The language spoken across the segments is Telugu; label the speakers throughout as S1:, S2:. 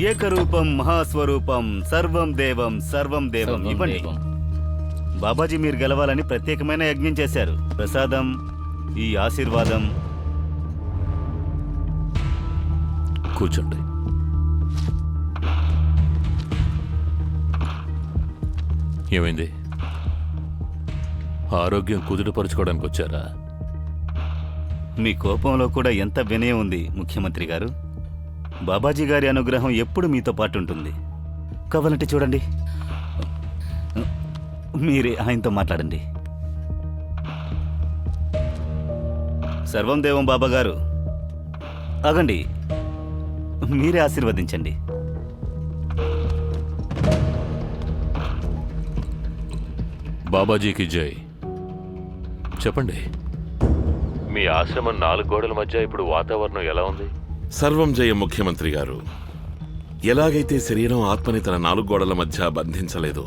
S1: ఏకరూపం మహాస్వరూపం సర్వం దేవం ఇవ్వండి. బాబాజీ మీరు గెలవాలని ప్రత్యేకమైన యజ్ఞం చేశారు. ప్రసాదం, ఈ ఆశీర్వాదం.
S2: కూర్చోండి. ఏమైంది? ఆరోగ్యం కుదుటపరుచుకోవడానికి వచ్చారా?
S1: మీ కోపంలో కూడా ఎంత వినయం ఉంది ముఖ్యమంత్రి గారు. బాబాజీ గారి అనుగ్రహం ఎప్పుడు మీతో పాటు ఉంటుంది. కావాలంటే చూడండి, మీరే ఆయనతో మాట్లాడండి. సర్వం దేవం బాబా గారు, ఆగండి, మీరే ఆశీర్వదించండి.
S2: బాబాజీకి జై. చెప్పండి, మీ ఆశ్రమం 4 గోడల మధ్య ఇప్పుడు వాతావరణం ఎలా ఉంది?
S3: సర్వం జయ ముఖ్యమంత్రి గారు. ఎలాగైతే శరీరం ఆత్మని తన 4 గోడల మధ్య బంధించలేదో,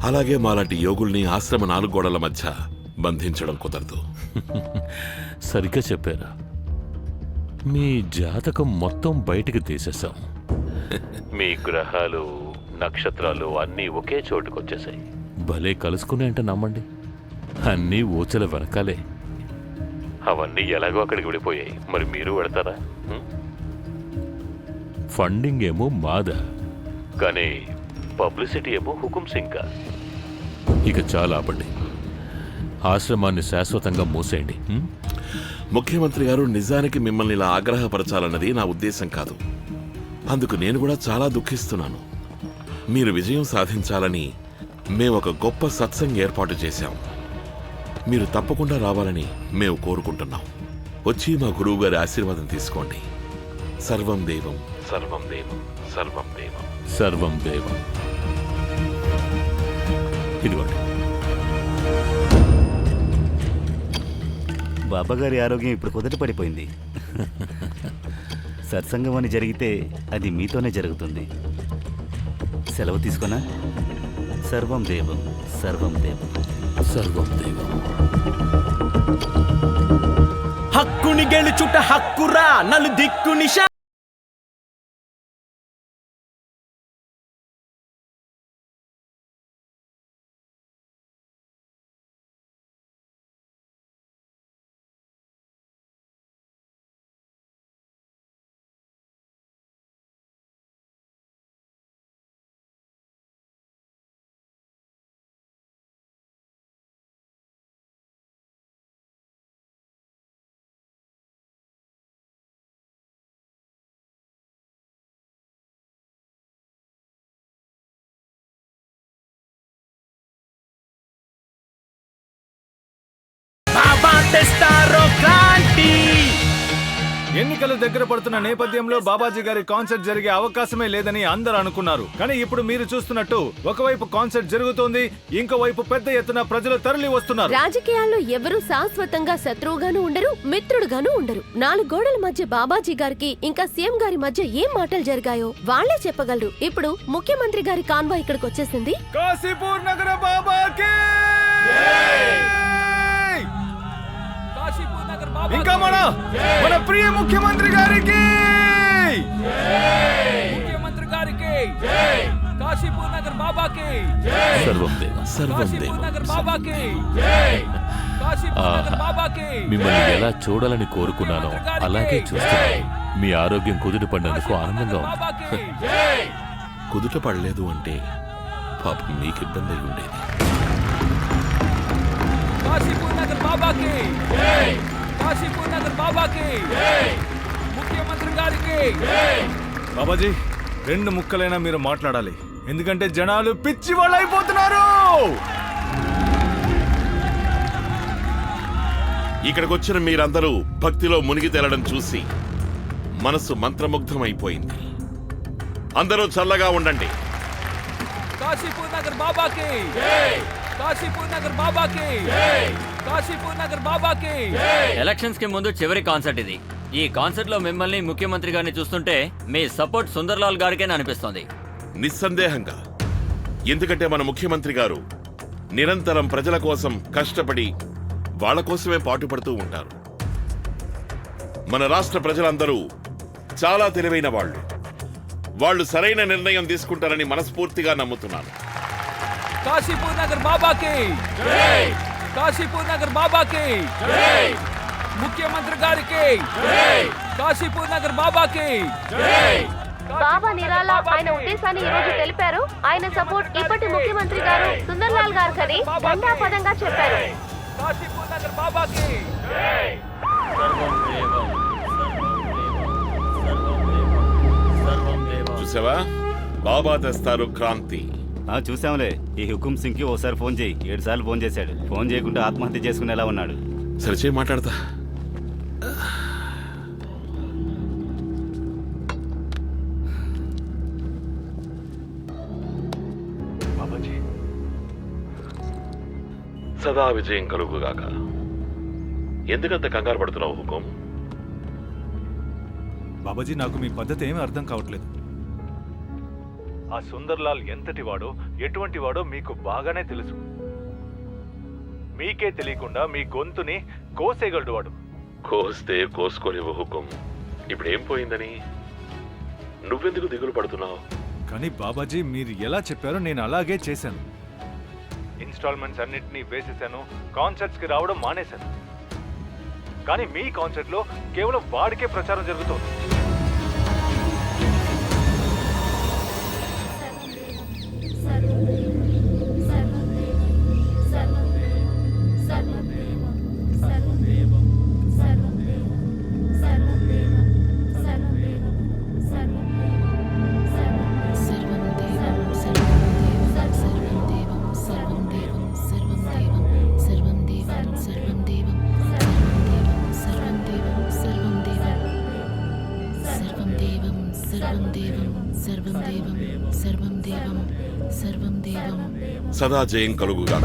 S3: అలాగే మాలాంటి యోగుల్ని ఆశ్రమ 4 గోడల మధ్య బంధించడం కుదరదు.
S2: సరిగ్గా చెప్పారా? మీ జాతకం మొత్తం బయటికి తీసేశాం. మీ గ్రహాలు, నక్షత్రాలు అన్నీ ఒకే చోటుకొచ్చేసాయి. భలే కలుసుకున్నాయంటే నమ్మండి, అన్నీ ఊచల వెనకాలే. అవన్నీ ఎలాగో అక్కడికి వెళ్ళిపోయాయి. మరి మీరు వెళతారా? ఫండింగ్ ఏమో మాదా, కానీ పబ్లిసిటీ ఏమో హుకుం సింగ్. ఇక చాలా ఆపండి. ఆశ్రమాన్ని శాశ్వతంగా మూసేయండి.
S3: ముఖ్యమంత్రి గారు, నిజానికి మిమ్మల్ని ఇలా ఆగ్రహపరచాలన్నది నా ఉద్దేశం కాదు. అందుకు నేను కూడా చాలా దుఃఖిస్తున్నాను. మీరు విజయం సాధించాలని మేము ఒక గొప్ప సత్సంగ్ ఏర్పాటు చేశాం. మీరు తప్పకుండా రావాలని మేము కోరుకుంటున్నాం. వచ్చి మా గురువు గారి ఆశీర్వాదం తీసుకోండి. సర్వం దేవం సర్వం దేవం సర్వం దేవం
S2: సర్వం దేవం. ఇదిగోండి.
S1: బాబాగారి ఆరోగ్యం ఇప్పుడు కుదట పడిపోయింది. సత్సంగం అని జరిగితే అది మీతోనే జరుగుతుంది. సెలవు తీసుకున్నా. సర్వం దేవం సర్వం దేవం
S2: సర్వం దేవం.
S4: హక్కుని గెలుచుట హక్కురా, నలు దిక్కు నిషా.
S5: ఎన్నికలు దగ్గర పడుతున్న నేపథ్యంలో బాబాజీ గారి కాన్సర్ట్ జరిగే అవకాశమే లేదని అందరూ అనుకున్నారు. కానీ ఇప్పుడు మీరు చూస్తున్నట్టు ఒకవైపు కాన్సర్ట్ జరుగుతోంది, ఇంకోవైపు పెద్ద ఎత్తున ప్రజలు తరలి వస్తున్నారు.
S6: రాజకీయాల్లో ఎవరూ శాశ్వతంగా శత్రువుగాను ఉండరు, మిత్రుడుగాను ఉండరు. 4 గోడల మధ్య బాబాజీ గారికి ఇంకా సీఎం గారి మధ్య ఏం మాటలు జరిగాయో వాళ్లే చెప్పగలరు. ఇప్పుడు ముఖ్యమంత్రి గారి కాన్వాయ్ ఇక్కడికి వచ్చేసింది.
S5: కాశీపూర్ నగర బాబాకి ఇంకా మన ప్రియ ముఖ్యమంత్రి గారికి,
S4: ముఖ్యమంత్రి గారికి కాశీపూర్ నగర్ బాబాకి
S2: సర్వం దేవం
S3: సర్వం దేవం
S4: బాబాకి
S2: మిమ్మల్ని ఎలా చూడాలని కోరుకున్నానో అలాగే చూస్తున్నాను. మీ ఆరోగ్యం కుదుటపడినందుకు ఆనందంగా ఉంది.
S3: కుదుట పడలేదు అంటే పాపం మీకు ఇబ్బంది అయి ఉండేది.
S4: కాశీపూర్ నగర్ బాబాకి, కాశీపూర్ నగర్ బాబాకి, ముఖ్యమంత్రి గారికి.
S5: బాబాజీ 2 ముక్కలైనా మీరు మాట్లాడాలి, ఎందుకంటే జనాలు పిచ్చి వాళ్ళు అయిపోతున్నారు.
S3: ఇక్కడికి వచ్చిన మీరందరూ భక్తిలో మునిగి తేలడం చూసి మనసు మంత్రముగ్ధమైపోయింది. అందరూ చల్లగా ఉండండి.
S4: కాశీపూర్ నగర్ బాబాకి, కాశీపూర్ నగర్ బాబాకి, కాశీపూర్ నగర్ బాబాకి.
S7: ఎలక్షన్స్ కి ముందు చివరి కాన్సర్ట్ ఇది. ఈ కాన్సర్ట్ లో మిమ్మల్ని ముఖ్యమంత్రి గారిని చూస్తుంటే మీ సపోర్ట్ సుందర్లాల్ గారికే అనిపిస్తోంది.
S3: నిస్సందేహంగా. ఎందుకంటే మన ముఖ్యమంత్రి గారు నిరంతరం ప్రజల కోసం కష్టపడి వాళ్ళ కోసమే పాటుపడుతూ ఉంటారు. మన రాష్ట్ర ప్రజలందరూ చాలా తెలివైన వాళ్ళు. వాళ్ళు సరైన నిర్ణయం తీసుకుంటారని మనస్ఫూర్తిగా నమ్ముతున్నాను.
S4: కాశీపూర్ నగర్ బాబాకి కాశీపూర్ నగర్ బాబాకి ముఖ్యమంత్రి గారికి కాశీపూర్ నగర్ బాబాకి
S6: బాబా నిరాలా ఆయన ఉద్దేశాన్ని ఈ రోజు తెలిపారు. ఆయన సపోర్ట్ ఇప్పటి ముఖ్యమంత్రి గారు సుందర్లాల్ గారు కని దండాపదంగా చెప్పారు.
S4: కాశీపూర్ నగర్ బాబాకి
S3: చూసావా, బాబా తెస్తారు క్రాంతి.
S1: చూసాంలే. ఈ హుకుం సింగ్ కి ఓసారి ఫోన్ చేయి. 7 సార్లు ఫోన్ చేశాడు. ఫోన్ చేయకుండా ఆత్మహత్య చేసుకునేలా ఉన్నాడు.
S3: సరిచే మాట్లాడతా. సదా విజయం కలుగుగాక. ఎందుకంత కంగారు పడుతున్నావు హుకుం?
S5: బాబాజీ, నాకు మీ పద్ధతి ఏమీ అర్థం కావట్లేదు. ఆ సుందర్లాల్ ఎంతటి వాడో ఎటువంటి వాడో మీకు బాగానే తెలుసు. మీకే తెలియకుండా మీ గొంతుని కోసేయగలడు వాడు.
S3: కోస్తే కోసుకోలేవు హుకుం. ఇప్పుడేం పోయిందని నువ్వెందుకు దిగులు పడుతున్నావు?
S5: కానీ బాబాజీ, మీరు ఎలా చెప్పారో నేను అలాగే చేశాను. ఇన్స్టాల్మెంట్స్ అన్నిటినీ వేసేసాను. కాన్సర్ట్స్ కి రావడం మానేశాను. కానీ మీ కాన్సర్ట్ లో కేవలం వాడికే ప్రచారం జరుగుతోంది.
S3: సదా జయం కలుగుగాక.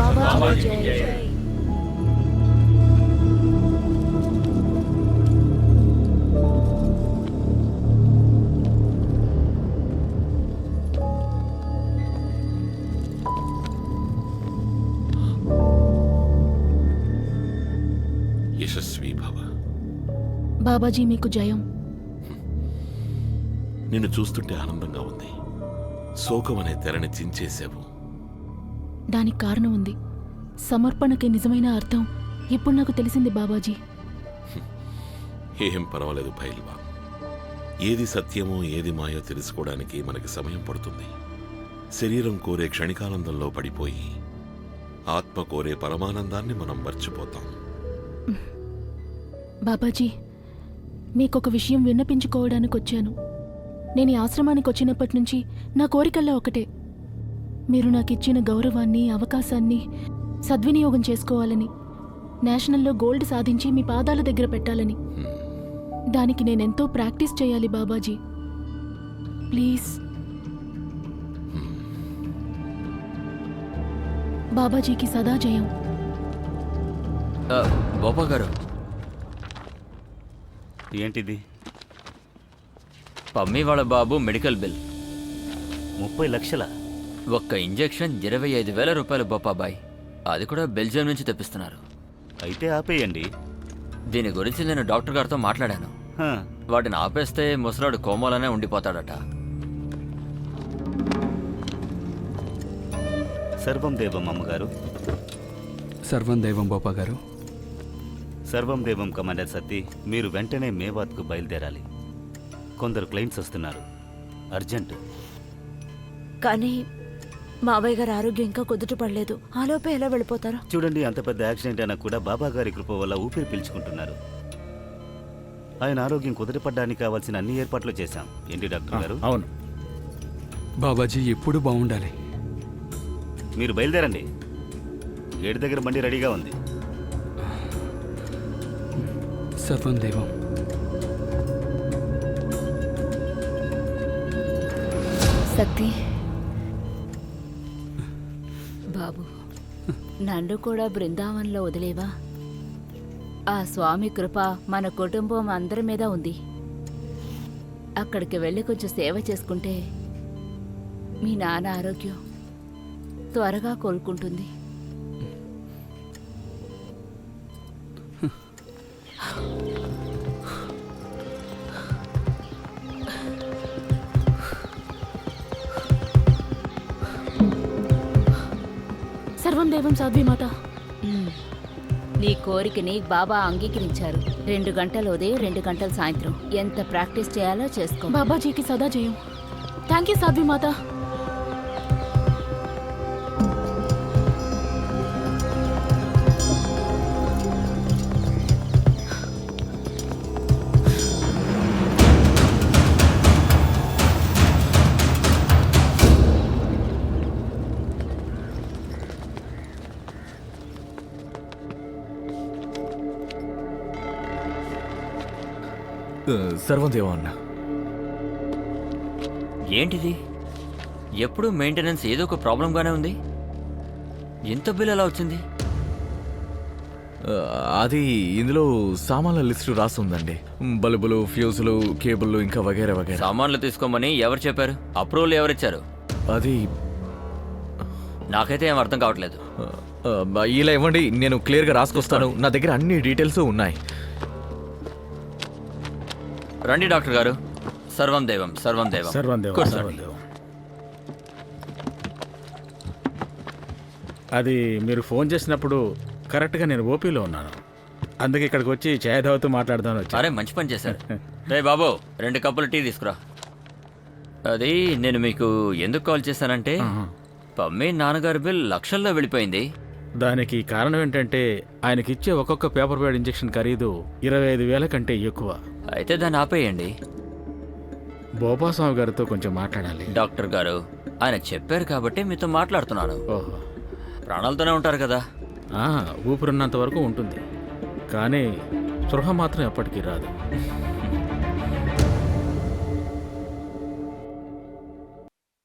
S3: యశస్వి భవ.
S8: బాబాజీ, మీకు జయం.
S3: నిన్ను చూస్తుంటే ఆనందంగా ఉంది. శోకం అనే తెరని చించేశావు.
S8: దానికి కారణం ఉంది. సమర్పణకి నిజమైన అర్థం ఇప్పుడు నాకు తెలిసింది బాబాజీ.
S3: ఏం పర్వాలేదు భైల్వా. ఏది సత్యమో ఏది మాయో తెలుసుకోవడానికి మనకి సమయం పడుతుంది. శరీరం కోరే క్షణికానందంలో పడిపోయి ఆత్మ కోరే పరమానందాన్ని మనం మర్చిపోతాం.
S8: బాబాజీ, మీకొక విషయం విన్నపించుకోవడానికి వచ్చాను. నేను ఈ ఆశ్రమానికి వచ్చినప్పటి నుంచి నా కోరికల్లో ఒకటే. మీరు నాకిచ్చిన గౌరవాన్ని, అవకాశాన్ని సద్వినియోగం చేసుకోవాలని, నేషనల్లో గోల్డ్ సాధించి మీ పాదాల దగ్గర పెట్టాలని. దానికి నేనెంతో ప్రాక్టీస్ చేయాలి బాబాజీ. ప్లీజ్ బాబాజీకి సదా జయం.
S7: బాబా గారు,
S1: ఏంటిది?
S7: పమ్మి వాళ్ళ బాబు మెడికల్ బిల్
S1: 30 లక్షల.
S7: ఒక్క ఇంజెక్షన్ 25,000 రూపాయలు బొప్పాబాయ్. అది కూడా బెల్జియం నుంచి తెప్పిస్తున్నారు.
S1: అయితే ఆపేయండి.
S7: దీని గురించి నేను డాక్టర్ గారితో మాట్లాడాను.
S1: హా,
S7: వాటిని ఆపేస్తే ముసలాడు కోమాలోనే ఉండిపోతాడట.
S1: సర్వం దేవం అమ్మగారు.
S9: సర్వం దైవం బాపా గారు.
S1: సర్వం దేవం కమాండర్ సత్తి, మీరు వెంటనే మేవాత్కు బయలుదేరాలి. కొందరు క్లయింట్స్ వస్తున్నారు. అర్జెంట్.
S10: కానీ మావయ్య గారి ఆరోగ్యం ఇంకా కుదుట పడలేదు. ఆలోపే ఎలా వెళ్ళిపోతారు?
S1: చూడండి, అంత పెద్ద యాక్సిడెంట్ అయినా కూడా బాబా గారి కృప వల్ల ఊపిరి పీల్చుకుంటున్నారు. ఆయన ఆరోగ్యం కుదిరిపడ్డానికి కావాల్సిన అన్ని ఏర్పాట్లు చేశాం. ఏంటి డాక్టర్ గారు?
S5: అవును.
S9: బాబాజీ ఎప్పుడు బాగుండాలి.
S1: మీరు బయలుదేరండి. గేట్ దగ్గర బండి రెడీగా ఉంది.
S9: సర్వం దైవం.
S10: శక్తి బాబు, నన్ను కూడా బృందావనంలో వదిలేవా? ఆ స్వామి కృప మన కుటుంబం అందరి మీద ఉంది. అక్కడికి వెళ్ళి కొంచెం సేవ చేసుకుంటే మీ నాన్న ఆరోగ్యం త్వరగా కోలుకుంటుంది.
S8: దైవం సాధ్వి మాత.
S10: నీ కోరికని బాబా అంగీకరించారు. 2 గంటలు ఉదయం 2 గంటలు సాయంత్రం ఎంత ప్రాక్టీస్ చేయాలో చేసుకో.
S8: బాబాజీకి సదా జయం. థ్యాంక్ యూ సాధ్వి మాత.
S4: సర్వదేవ అన్న,
S7: ఏంటిది? ఎప్పుడు మెయింటెనెన్స్ ఏదో ఒక ప్రాబ్లంగానే ఉంది. ఎంత బిల్ ఎలా వచ్చింది?
S4: అది ఇందులో సామాన్ల లిస్టు రాసి ఉందండి. బల్బులు, ఫ్యూజులు, కేబుల్లు ఇంకా వగేరా వగేరా.
S7: సామాన్లు తీసుకోమని ఎవరు చెప్పారు? అప్రూవల్ ఎవరిచ్చారు?
S4: అది
S7: నాకైతే ఏం అర్థం కావట్లేదు.
S4: ఇలా ఇవ్వండి, నేను క్లియర్గా రాసుకొస్తాను. నా దగ్గర అన్ని డీటెయిల్స్ ఉన్నాయి.
S7: రండి డాక్టర్ గారు. సర్వం దేవం, సర్వం దేవం. కూర్చోండి.
S11: అది మీరు ఫోన్ చేసినప్పుడు కరెక్ట్గా నేను ఓపీలో ఉన్నాను. అందుకే ఇక్కడికి వచ్చి చాయ్ తాగుతూ మాట్లాడదామని వచ్చాను.
S7: అరే మంచి పని చేశారు. రే బాబు, 2 కప్పులు టీ తీసుకురా. అది నేను మీకు ఎందుకు కాల్ చేశానంటే, పమ్మి నాన్నగారి బిల్ లక్షల్లో వెళ్ళిపోయింది.
S11: దానికి కారణం ఏంటంటే ఆయనకిచ్చే ఒక్కొక్క పేపర్ ప్యాడ్ ఇంజెక్షన్ ఖరీదు 25,000 కంటే ఎక్కువ.
S7: అయితే దాన్ని ఆపేయండి.
S11: బోపాస్వామి గారితో కొంచెం మాట్లాడాలి.
S7: డాక్టర్ గారు, ఆయన చెప్పారు కాబట్టి మీతో మాట్లాడుతున్నాను.
S11: ఓహో,
S7: ప్రాణాలతోనే ఉంటారు కదా.
S11: ఊపిరిన్నంత వరకు ఉంటుంది, కానీ స్పృహ మాత్రం ఎప్పటికీ రాదు.